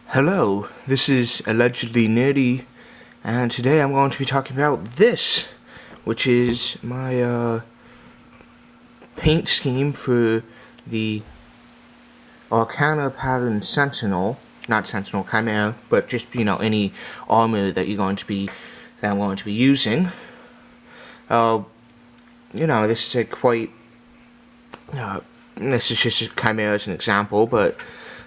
Hello, this is Allegedly Nerdy, and today I'm going to be talking about this, which is my paint scheme for the Arcana Pattern Sentinel, not Sentinel, Chimera, but just, any armor that I'm going to be using. This is a quite, this is just a Chimera as an example, but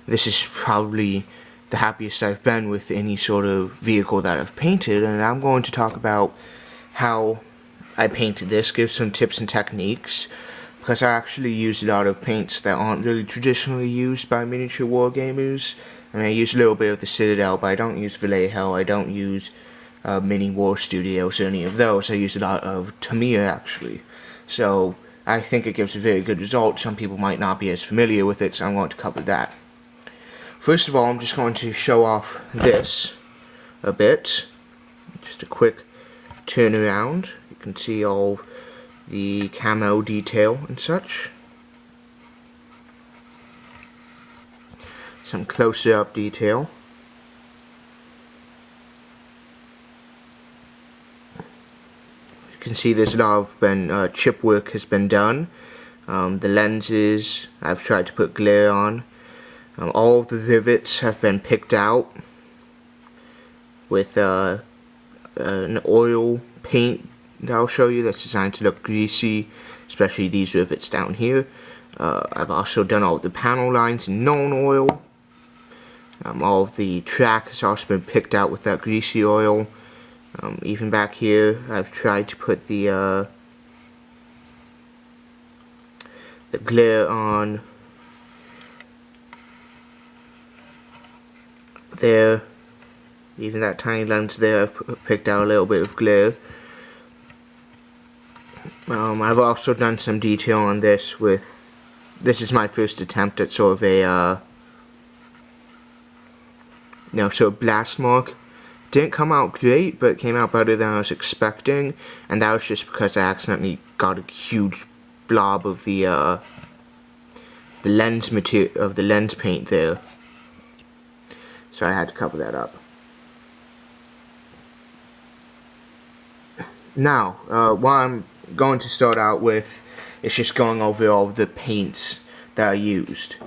this is probably the happiest I've been with any sort of vehicle that I've painted, and I'm going to talk about how I painted this, give some tips and techniques, because I actually use a lot of paints that aren't really traditionally used by miniature wargamers. I mean, I use a little bit of the Citadel, but I don't use Vallejo, I don't use Mini War Studios or any of those. I use a lot of Tamiya, actually. So I think it gives a very good result. Some people might not be as familiar with it, so I'm going to cover that. First of all, I'm just going to show off this a bit. Just a quick turn around. You can see all the camo detail and such. Some closer up detail. You can see there's a lot of chip work has been done. The lenses, I've tried to put glare on. All of the rivets have been picked out with an oil paint that I'll show you that's designed to look greasy, especially these rivets down here. I've also done all of the panel lines in Nuln Oil. All of the track has also been picked out with that greasy oil. Even back here, I've tried to put the glare on there. Even that tiny lens there, I've picked out a little bit of glare. I've also done some detail on this this is my first attempt at sort of a sort of blast mark. Didn't come out great, but it came out better than I was expecting, and that was just because I accidentally got a huge blob of the lens material of the lens paint there. So I had to cover that up. Now, what I'm going to start out with is just going over all of the paints that I used.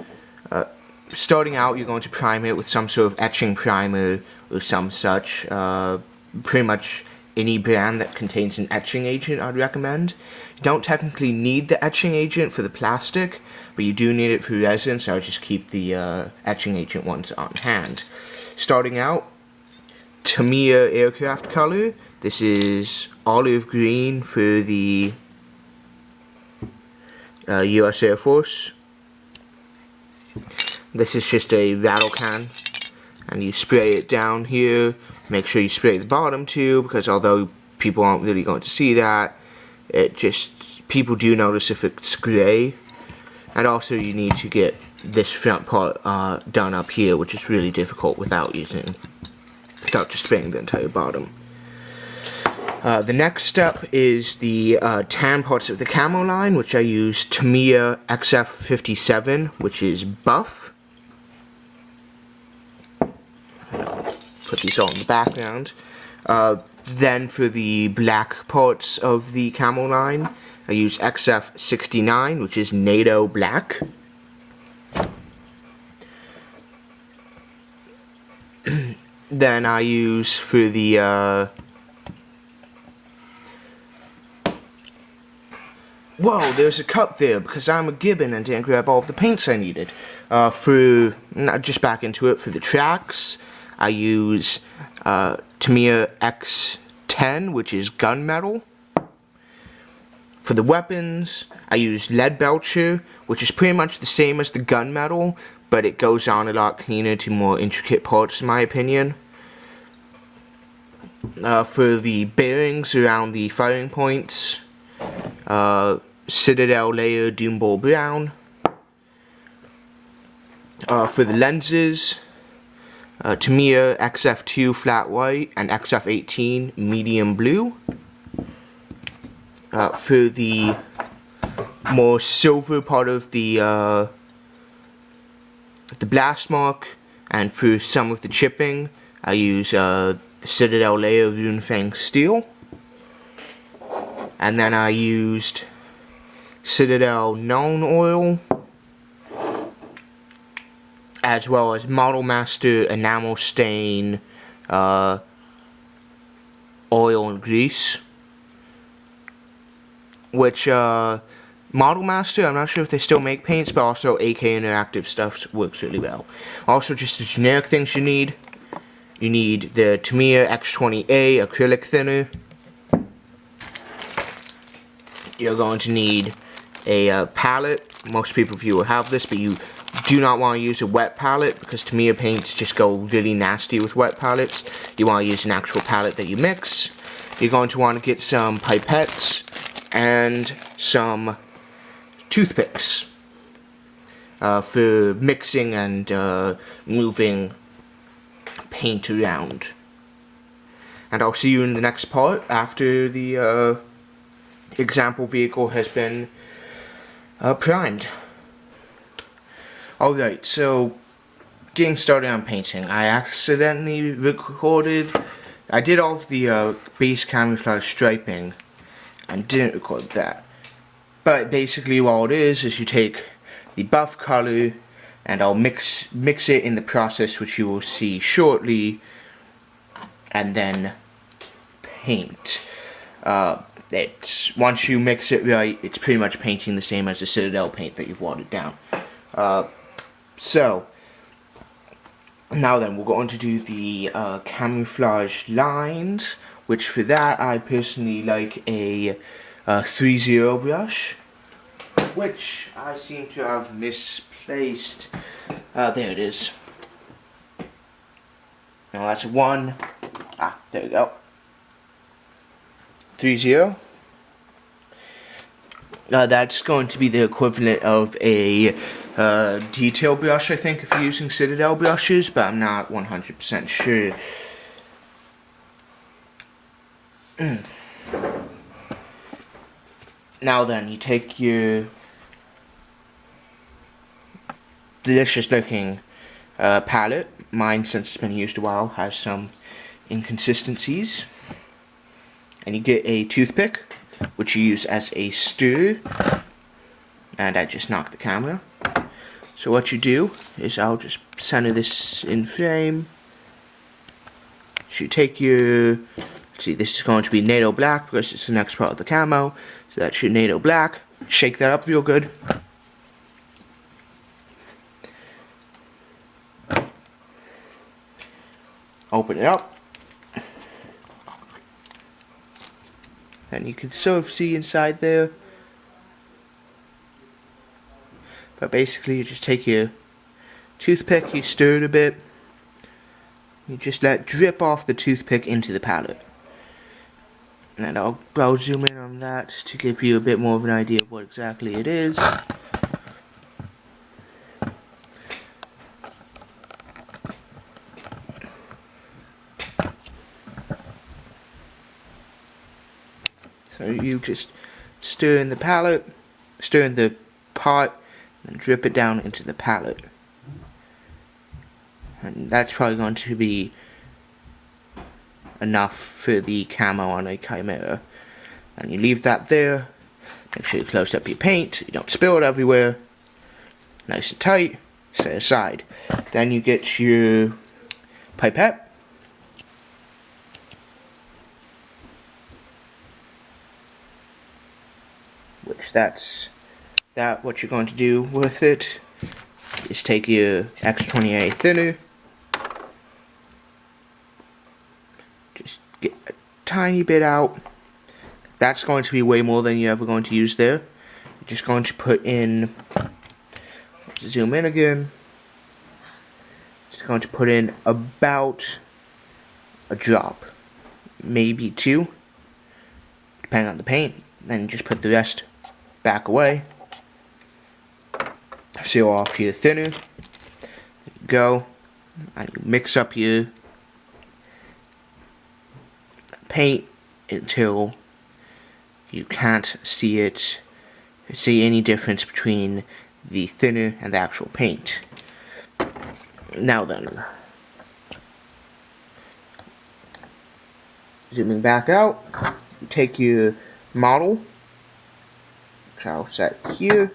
Starting out, you're going to prime it with some sort of etching primer or some such. Pretty much any brand that contains an etching agent I'd recommend. You don't technically need the etching agent for the plastic, but you do need it for resin, so I just keep the etching agent ones on hand. Starting out, Tamiya aircraft color. This is olive green for the US Air Force. This is just a rattle can, and you spray it down here. Make sure you spray the bottom too, because although people aren't really going to see that, people do notice if it's gray. And also you need to get this front part done up here, which is really difficult without just spraying the entire bottom. The next step is the tan parts of the camo line, which I use Tamiya XF57, which is buff. Put these all in the background. Then for the black parts of the camo line, I use XF69, which is NATO black. Then I use for the whoa, there's a cut there because I'm a gibbon and didn't grab all of the paints I needed. Just back into it, for the tracks, I use Tamiya X10, which is gunmetal. For the weapons, I use Leadbelcher, which is pretty much the same as the gunmetal, but it goes on a lot cleaner to more intricate parts, in my opinion. For the bearings around the firing points, Citadel layer Doombull brown. For the lenses, Tamiya XF2 flat white and XF18 medium blue. For the more silver part of the blast mark, And for some of the chipping, I use the Citadel layer of Runefang steel. And then I used Citadel Nuln Oil, as well as Model Master Enamel Stain oil and grease. Which, Model Master, I'm not sure if they still make paints, but also AK Interactive stuff works really well. Also, just the generic things you need. You need the Tamiya X20A acrylic thinner. You're going to need a palette. Most people of you will have this, but you do not want to use a wet palette because Tamiya paints just go really nasty with wet palettes. You want to use an actual palette that you mix. You're going to want to get some pipettes and some toothpicks for mixing and moving paint around. And I'll see you in the next part after the example vehicle has been primed. Alright, so getting started on painting. I accidentally recorded, I did all of the base camouflage striping and didn't record that. But basically all it is you take the buff color and I'll mix it in the process, which you will see shortly, and then paint. Once you mix it right, it's pretty much painting the same as the Citadel paint that you've watered down. So now then, we're going to do the camouflage lines, which for that I personally like a 3-0 brush, which I seem to have misplaced. There it is. Now that's 1. There we go. 3-0. That's going to be the equivalent of a detail brush, I think, if you're using Citadel brushes, but I'm not 100% sure. Now then, you take your delicious looking palette. Mine, since it's been used a while, has some inconsistencies. And you get a toothpick, which you use as a stir. And I just knocked the camera. So what you do is I'll just center this in frame. So you take your, let's see, this is going to be NATO black because it's the next part of the camo. So that's your NATO black. Shake that up real good. Open it up. And you can sort of see inside there. But basically you just take your toothpick, you stir it a bit. You just let it drip off the toothpick into the palette. And I'll zoom in on that to give you a bit more of an idea of what exactly it is. So you just stir in the palette, stir in the pot, and drip it down into the palette. And that's probably going to be enough for the camo on a Chimera. And you leave that there. Make sure you close up your paint, you don't spill it everywhere. Nice and tight. Set aside. Then you get your pipette. Which that's what you're going to do with it is take your X20A thinner. Just get a tiny bit out. That's going to be way more than you're ever going to use there. You're just going to put in, zoom in again. Just going to put in about a drop, maybe 2, depending on the paint. Then you just put the rest back away. Seal off your thinner. There you go. And you mix up your paint until you can't see any difference between the thinner and the actual paint. Now then, zooming back out, take your model, which I'll set here,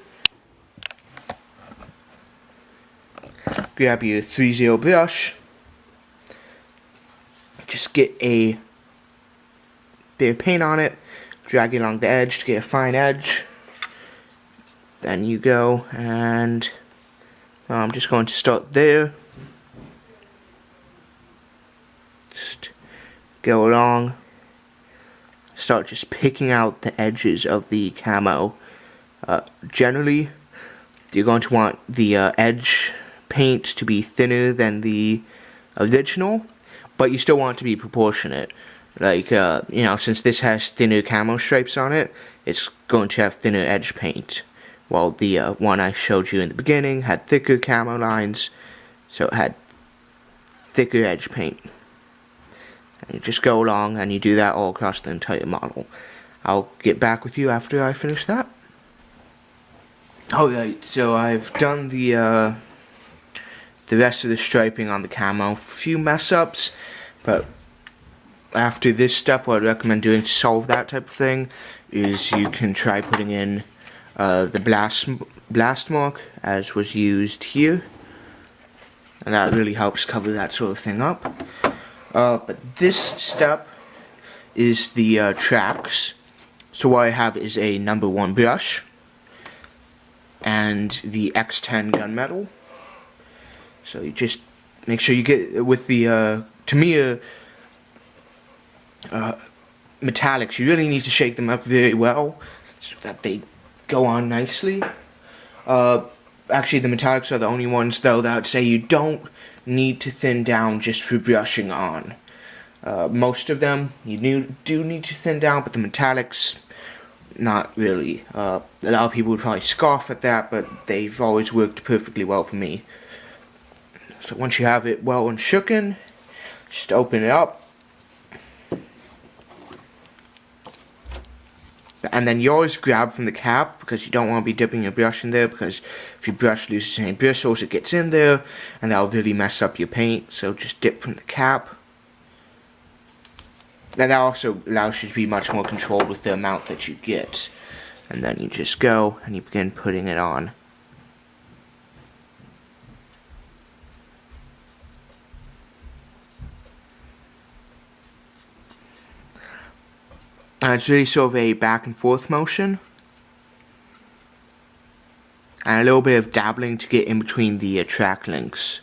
grab your 3-0 brush, just get a bit of paint on it, drag it along the edge to get a fine edge. Then you go and I'm just going to start there. Just go along. Start just picking out the edges of the camo. Generally, you're going to want the edge paint to be thinner than the original, but you still want it to be proportionate. Like, you know, since this has thinner camo stripes on it, it's going to have thinner edge paint. While the one I showed you in the beginning had thicker camo lines, so it had thicker edge paint. And you just go along and you do that all across the entire model. I'll get back with you after I finish that. Alright, so I've done the rest of the striping on the camo. A few mess ups, but after this step, what I'd recommend doing to solve that type of thing is you can try putting in the blast mark as was used here, and that really helps cover that sort of thing up. But this step is the tracks. So what I have is a number 1 brush and the X10 gunmetal. So you just make sure you get with the Tamiya metallics. You really need to shake them up very well so that they go on nicely. Actually, the metallics are the only ones, though, that would say you don't need to thin down just for brushing on. Most of them you do need to thin down, but the metallics, not really. A lot of people would probably scoff at that, but they've always worked perfectly well for me. So once you have it well and shooken, just open it up. And then you always grab from the cap, because you don't want to be dipping your brush in there, because if your brush loses any bristles, it gets in there, and that'll really mess up your paint. So just dip from the cap. And that also allows you to be much more controlled with the amount that you get. And then you just go, and you begin putting it on. And it's really sort of a back and forth motion. And a little bit of dabbling to get in between the track links.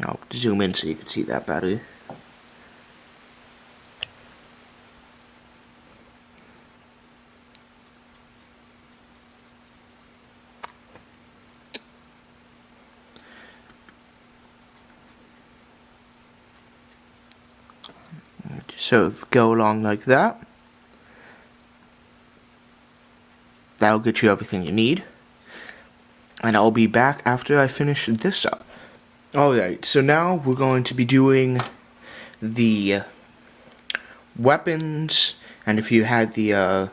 I'll zoom in so you can see that better. Sort of go along like that. That'll get you everything you need. And I'll be back after I finish this up. Alright, so now we're going to be doing the weapons. And if you had the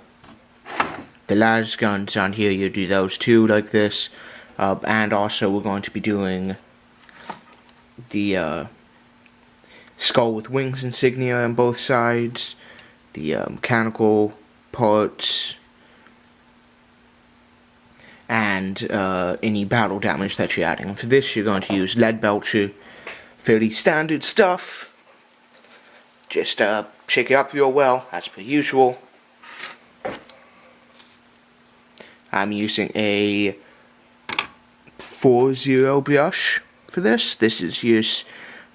las guns on here, you do those too, like this. And also we're going to be doing the skull with wings insignia on both sides, the mechanical parts, and any battle damage that you're adding. And for this, you're going to use Leadbelcher, fairly standard stuff. Just shake it up real well, as per usual. I'm using a 4-0 brush for this. This is used.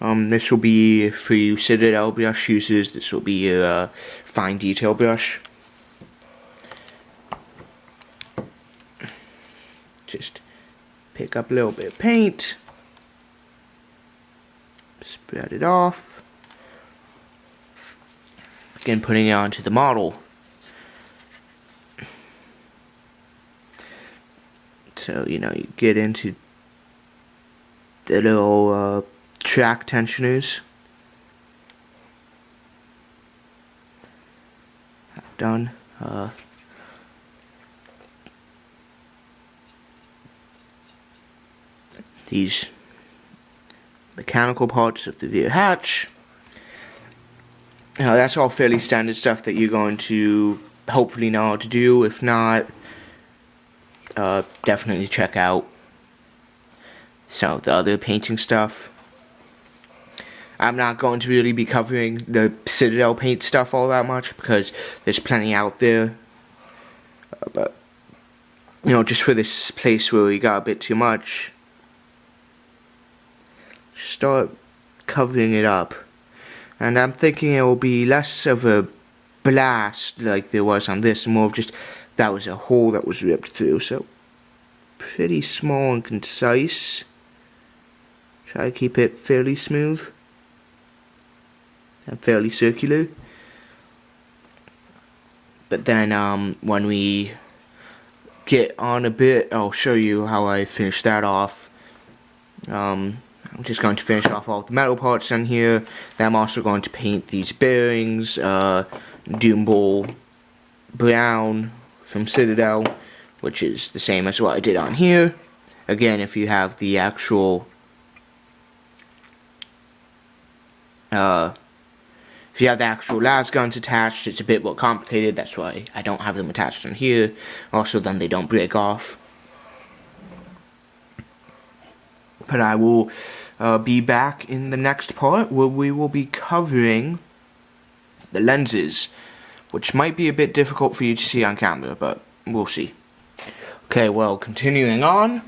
This will be for you Citadel brush users. This will be your fine detail brush. Just pick up a little bit of paint, spread it off, begin putting it onto the model. So, you know, you get into the little track tensioners. Done. These mechanical parts of the rear hatch. That's all fairly standard stuff that you're going to hopefully know how to do. If not, definitely check out some of the other painting stuff. I'm not going to really be covering the Citadel paint stuff all that much because there's plenty out there. But, just for this place where we got a bit too much, start covering it up. And I'm thinking it will be less of a blast like there was on this, more of just that was a hole that was ripped through. So, pretty small and concise. Try to keep it fairly smooth and fairly circular. But then when we get on a bit, I'll show you how I finish that off. I'm just going to finish off all the metal parts on here. Then I'm also going to paint these bearings, Doombull brown from Citadel, which is the same as what I did on here. Again, if you have the actual las guns attached, it's a bit more complicated. That's why I don't have them attached on here. Also, then they don't break off. But I will be back in the next part where we will be covering the lenses, which might be a bit difficult for you to see on camera, but we'll see. Okay, well, continuing on,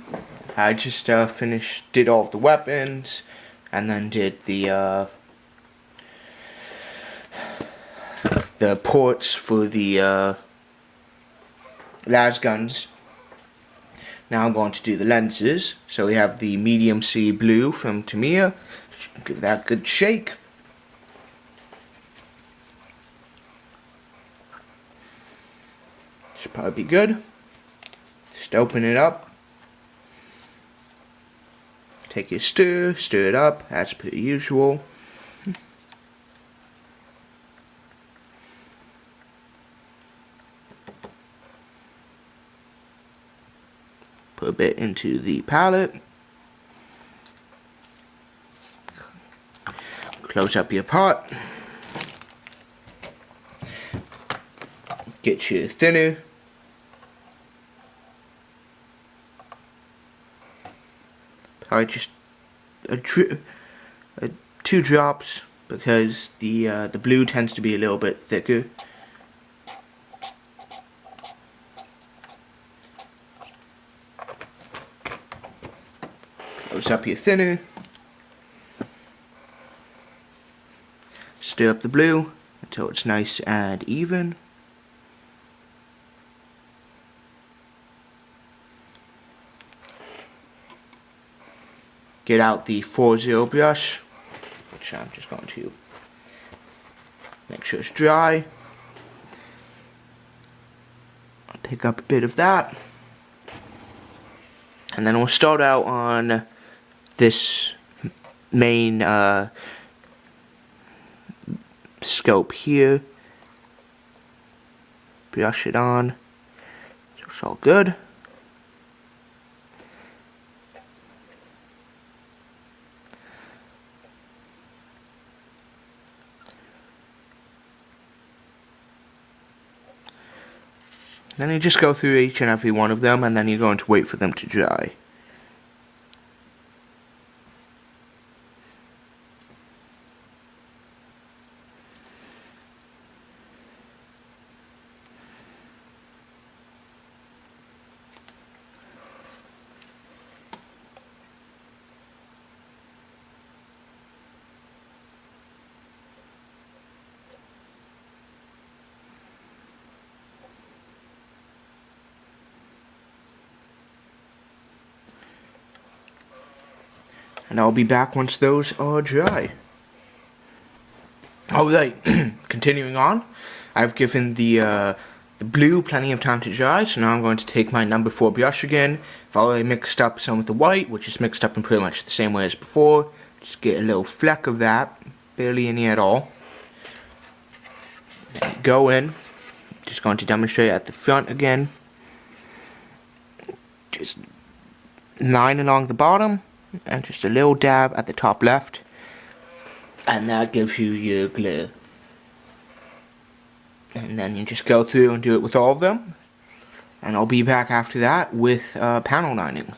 I just did all of the weapons, and then did the ports for the las guns. Now I'm going to do the lenses. So we have the medium sea blue from Tamiya. Give that a good shake. Should probably be good. Just open it up. Take your stir it up as per usual. Put a bit into the palette. Close up your pot. Get your thinner. Probably just two drops because the blue tends to be a little bit thicker. Close up your thinner. Stir up the blue until it's nice and even. Get out the 4-0 brush, which I'm just going to make sure it's dry. I'll pick up a bit of that. And then we'll start out on this main scope here. Brush it on. So it's all good. Then you just go through each and every one of them, and then you're going to wait for them to dry. And I'll be back once those are dry. Alright, continuing on. I've given the blue plenty of time to dry, so now I'm going to take my number 4 brush again. I've already mixed up some of the white, which is mixed up in pretty much the same way as before. Just get a little fleck of that, barely any at all. Then go in. Just going to demonstrate at the front again. Just line along the bottom. and just a little dab at the top left, and that gives you your glue. And then you just go through and do it with all of them, and I'll be back after that with panel lining.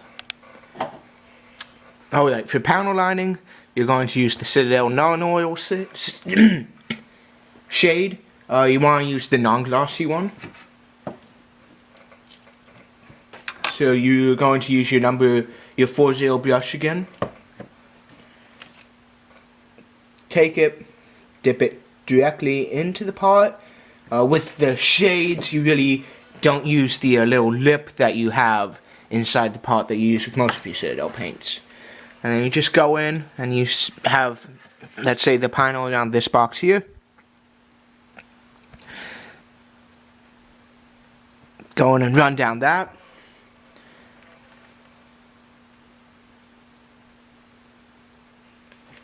Alright, for panel lining, you're going to use the Citadel Nuln Oil shade. You want to use the non-glossy one. So you're going to use your 40 brush again. Take it, dip it directly into the pot. With the shades, you really don't use the little lip that you have inside the pot that you use with most of your Citadel paints. And then you just go in and you have, let's say, the panel around this box here. Go in and run down that.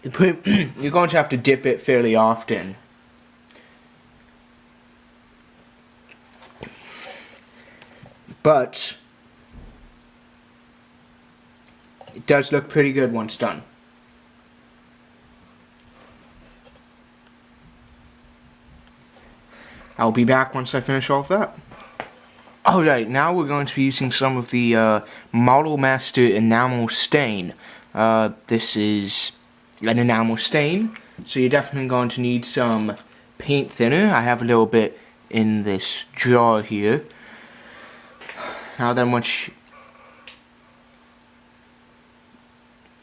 You're going to have to dip it fairly often. But it does look pretty good once done. I'll be back once I finish all of that. Alright, now we're going to be using some of the Model Master Enamel Stain. This is an enamel stain, so you're definitely going to need some paint thinner. I have a little bit in this jar here. Now then, once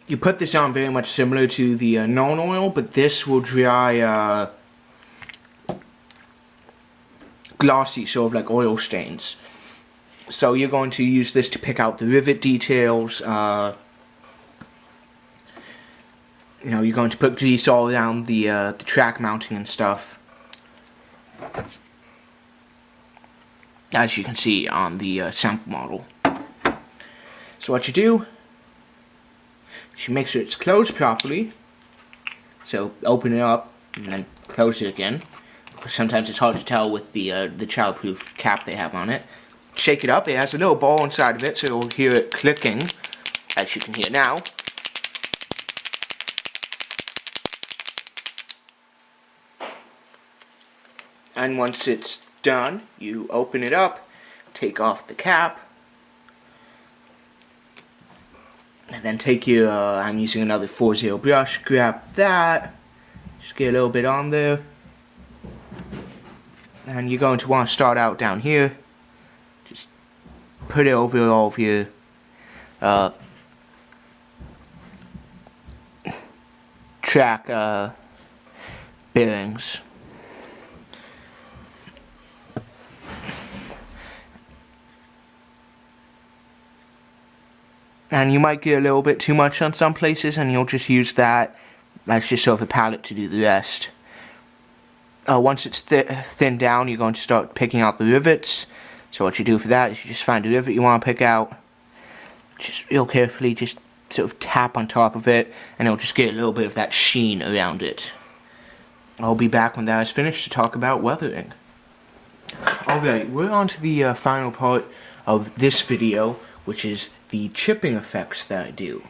you put this on, very much similar to the Nuln Oil, but this will dry glossy, sort of like oil stains. So you're going to use this to pick out the rivet details. You know, you're going to put grease all around the track mounting and stuff, as you can see on the sample model. So what you do is you make sure it's closed properly. So open it up and then close it again, because sometimes it's hard to tell with the childproof cap they have on it. Shake it up. It has a little ball inside of it, so you'll hear it clicking, as you can hear now. And once it's done, you open it up, take off the cap, and then take your, I'm using another 4-0 brush, grab that, just get a little bit on there, and you're going to want to start out down here, just put it over all of your track bearings. And you might get a little bit too much on some places, and you'll just use that as just sort of a palette to do the rest. Once it's thinned down, you're going to start picking out the rivets. So what you do for that is you just find a rivet you want to pick out. Just real carefully, just sort of tap on top of it, and it'll just get a little bit of that sheen around it. I'll be back when that is finished to talk about weathering. Alright, we're on to the final part of this video, which is the chipping effects that I do.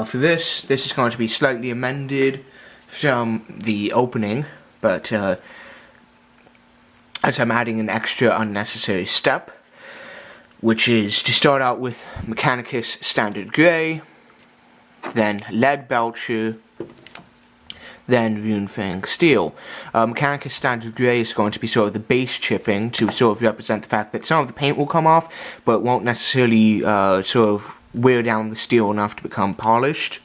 For this is going to be slightly amended from the opening, but as I'm adding an extra unnecessary step, which is to start out with Mechanicus Standard Grey, then Leadbelcher, then Runefang Steel. Mechanicus Standard Grey is going to be sort of the base chipping to sort of represent the fact that some of the paint will come off, but won't necessarily sort of wear down the steel enough to become polished.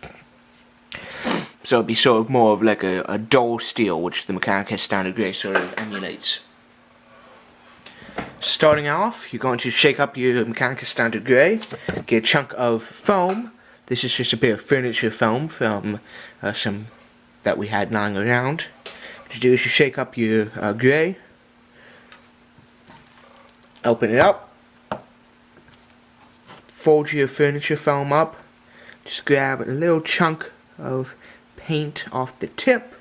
So it'd be sort of more of like a dull steel, which the Mechanicus Standard Grey sort of emulates. Starting off, you're going to shake up your Mechanicus Standard Grey, get a chunk of foam. This is just a bit of furniture foam from some that we had lying around. What you do is you shake up your grey, open it up, fold your furniture foam up, just grab a little chunk of paint off the tip,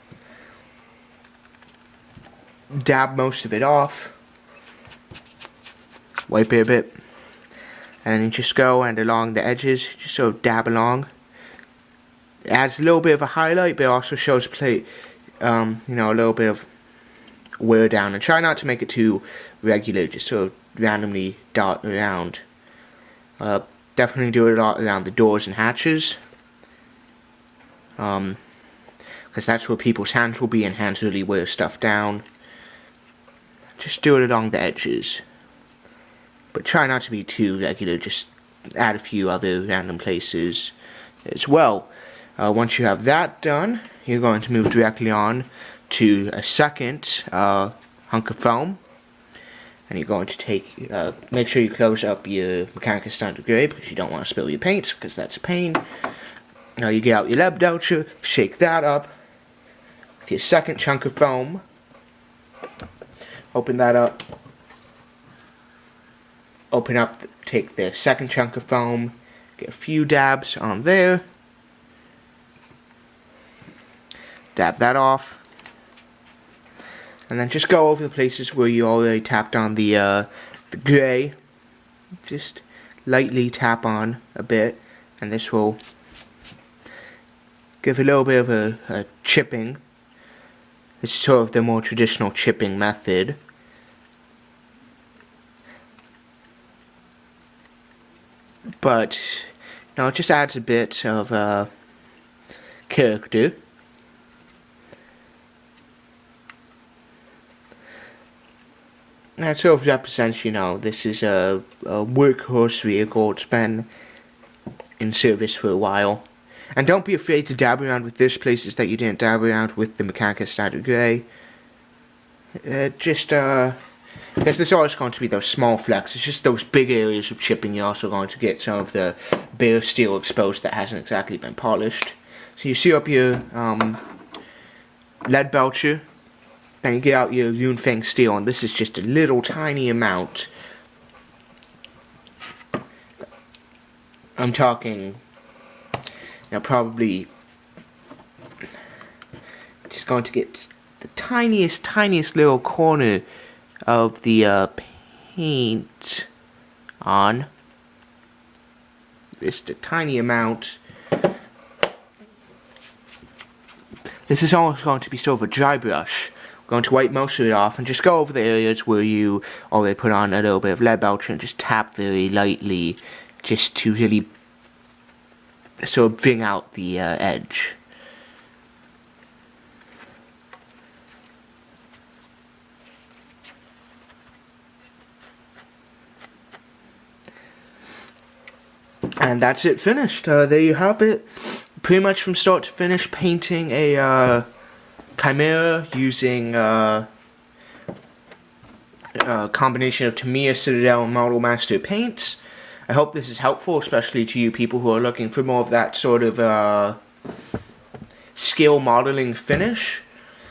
dab most of it off, wipe it a bit, and then just go and along the edges, just sort of dab along, It adds a little bit of a highlight, but it also shows plate, you know, a little bit of wear down. And try not to make it too regular, just sort of randomly dot around. Definitely do it a lot around the doors and hatches. Because that's where people's hands will be, and hands really wear stuff down. Just do it along the edges. But try not to be too regular, just add a few other random places as well. Once you have that done, you're going to move directly on to a second hunk of foam. And you're going to take, make sure you close up your Mechanicus standard grade, because you don't want to spill your paint, because that's a pain. Now you get out your Leadbelcher, shake that up with your second chunk of foam. Open that up. Open up, take the second chunk of foam, get a few dabs on there. Dab that off. And then just go over the places where you already tapped on the grey. Just lightly tap on a bit, and this will give a little bit of a chipping. This is sort of the more traditional chipping method. But, you know, it just adds a bit of character. That sort of represents, you know, this is a workhorse vehicle. It's been in service for a while. And don't be afraid to dab around with this places that you didn't dab around with the Mechanicus standard grey. Because there's always going to be those small flecks. It's just those big areas of chipping. You're also going to get some of the bare steel exposed that hasn't exactly been polished. So you see up your Leadbelcher, then you get out your Runefang steel, and this is just a little tiny amount. I'm talking, you know, probably just going to get the tiniest little corner of the paint on. Just a tiny amount. This is almost going to be sort of a dry brush. I'm going to wipe most of it off and just go over the areas where you already put on a little bit of Leadbelcher and just tap very lightly, just to really sort of bring out the edge. And that's it finished. There you have it. Pretty much from start to finish, painting a Chimera using a combination of Tamiya, Citadel, and Model Master Paints. I hope this is helpful, especially to you people who are looking for more of that sort of skill modeling finish.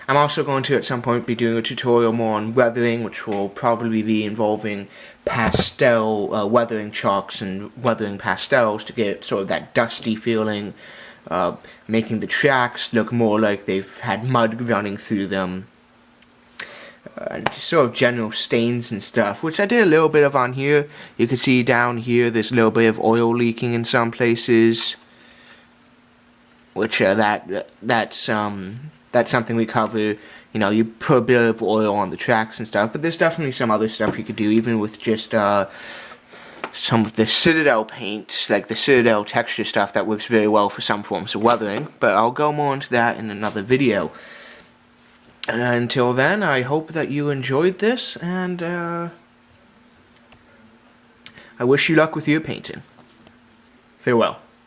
I'm also going to at some point be doing a tutorial more on weathering, which will probably be involving pastel weathering chalks and weathering pastels to get sort of that dusty feeling, making the tracks look more like they've had mud running through them, and just sort of general stains and stuff, which I did a little bit of on here. You can see down here there's a little bit of oil leaking in some places, which that's something we cover. You know, you put a bit of oil on the tracks and stuff, but there's definitely some other stuff you could do, even with just some of the Citadel paint, like the Citadel texture stuff that works very well for some forms of weathering, but I'll go more into that in another video. Until then, I hope that you enjoyed this, and I wish you luck with your painting. Farewell.